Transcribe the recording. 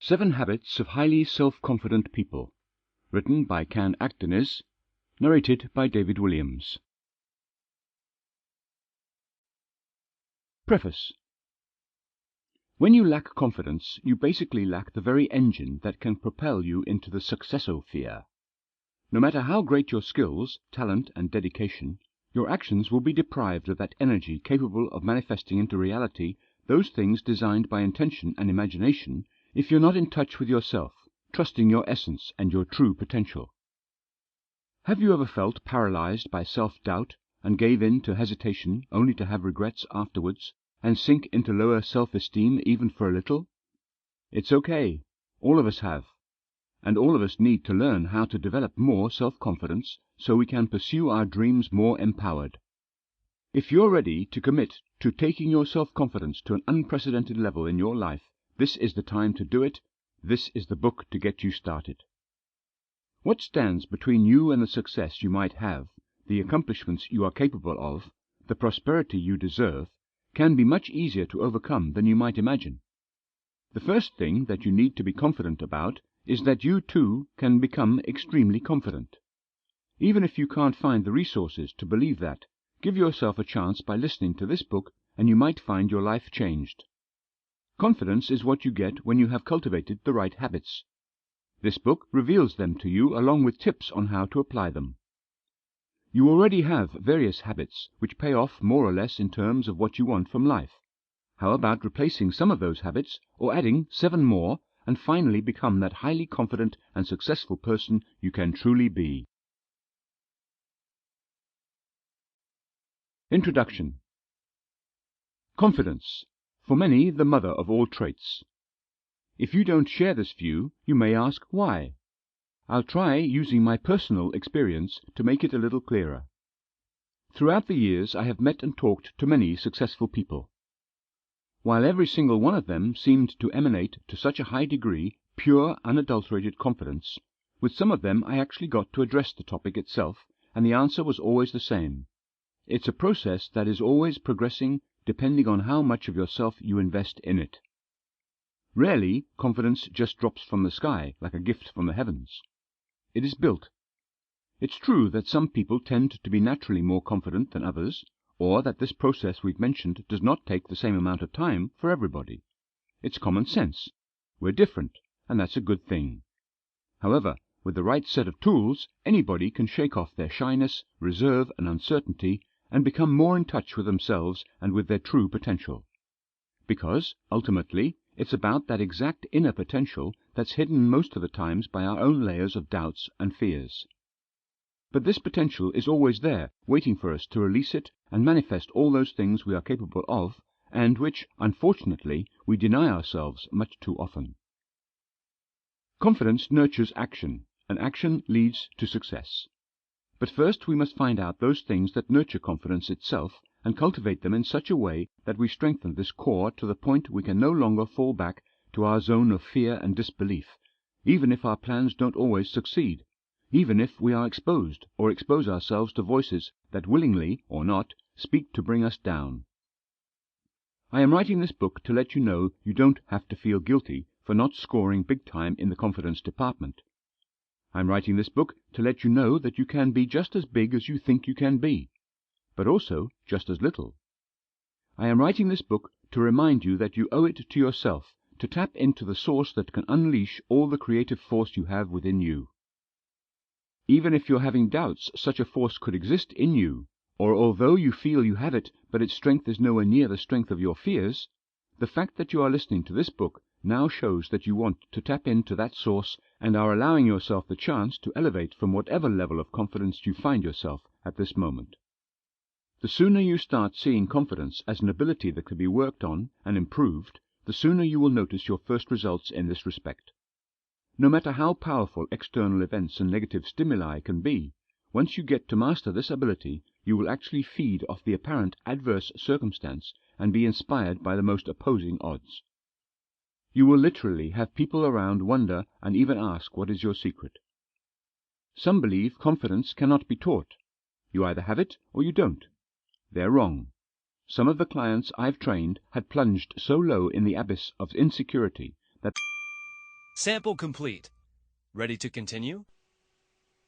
7 Habits of Highly Self-Confident People. Written by Akdeniz. Narrated by David Willams. Preface. When you lack confidence, you basically lack the very engine that can propel you into the successosphere. No matter how great your skills, talent, and dedication, your actions will be deprived of that energy capable of manifesting into reality those things designed by intention and imagination if you're not in touch with yourself, trusting your essence and your true potential. Have you ever felt paralyzed by self-doubt and gave in to hesitation only to have regrets afterwards and sink into lower self-esteem even for a little? It's okay. All of us have. And all of us need to learn how to develop more self-confidence so we can pursue our dreams more empowered. If you're ready to commit to taking your self-confidence to an unprecedented level in your life, this is the time to do it. This is the book to get you started. What stands between you and the success you might have, the accomplishments you are capable of, the prosperity you deserve, can be much easier to overcome than you might imagine. The first thing that you need to be confident about is that you too can become extremely confident. Even if you can't find the resources to believe that, give yourself a chance by listening to this book and you might find your life changed. Confidence is what you get when you have cultivated the right habits. This book reveals them to you along with tips on how to apply them. You already have various habits which pay off more or less in terms of what you want from life. How about replacing some of those habits or adding 7 more and finally become that highly confident and successful person you can truly be? Introduction. Confidence. For many, the mother of all traits. If you don't share this view, you may ask why. I'll try using my personal experience to make it a little clearer. Throughout the years, I have met and talked to many successful people. While every single one of them seemed to emanate to such a high degree pure, unadulterated confidence, with some of them I actually got to address the topic itself, and the answer was always the same. It's a process that is always progressing depending on how much of yourself you invest in it. Rarely confidence just drops from the sky like a gift from the heavens. It is built. It's true that some people tend to be naturally more confident than others, or that this process we've mentioned does not take the same amount of time for everybody. It's common sense. We're different, and that's a good thing. However, with the right set of tools, anybody can shake off their shyness, reserve, and uncertainty and become more in touch with themselves and with their true potential. Because, ultimately, it's about that exact inner potential that's hidden most of the times by our own layers of doubts and fears. But this potential is always there, waiting for us to release it and manifest all those things we are capable of, and which, unfortunately, we deny ourselves much too often. Confidence nurtures action, and action leads to success. But first we must find out those things that nurture confidence itself and cultivate them in such a way that we strengthen this core to the point we can no longer fall back to our zone of fear and disbelief, even if our plans don't always succeed, even if we are exposed or expose ourselves to voices that willingly, or not, speak to bring us down. I am writing this book to let you know you don't have to feel guilty for not scoring big time in the confidence department. I'm writing this book to let you know that you can be just as big as you think you can be, but also just as little. I am writing this book to remind you that you owe it to yourself to tap into the source that can unleash all the creative force you have within you. Even if you're having doubts such a force could exist in you, or although you feel you have it but its strength is nowhere near the strength of your fears, the fact that you are listening to this book now shows that you want to tap into that source and are allowing yourself the chance to elevate from whatever level of confidence you find yourself at this moment. The sooner you start seeing confidence as an ability that can be worked on and improved, the sooner you will notice your first results in this respect. No matter how powerful external events and negative stimuli can be, once you get to master this ability, you will actually feed off the apparent adverse circumstance and be inspired by the most opposing odds. You will literally have people around wonder and even ask what is your secret. Some believe confidence cannot be taught. You either have it or you don't. They're wrong. Some of the clients I've trained had plunged so low in the abyss of insecurity that Sample complete. Ready to continue?